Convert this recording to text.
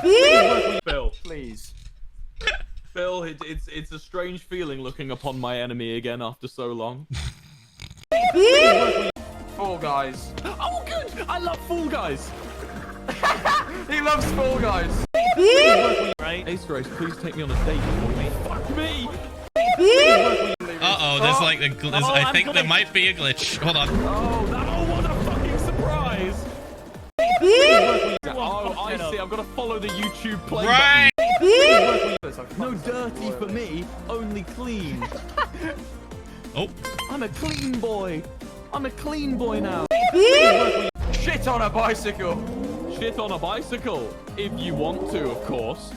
Phil, Please. Phil, it's a strange feeling looking upon my enemy again after so long. Fall Guys. Oh, good! I love Fall Guys. He loves Fall Guys. Right. Ace Grace, please take me on a date for me. Fuck me! Uh-oh, there's like a I think there might be a glitch. Hold on. Oh, what a fucking surprise! Oh, I see. I've got to follow the YouTube play Right. button. No dirty for me, only clean. Oh. I'm a clean boy. I'm a clean boy now. Shit on a bicycle. Shit on a bicycle, if you want to, of course.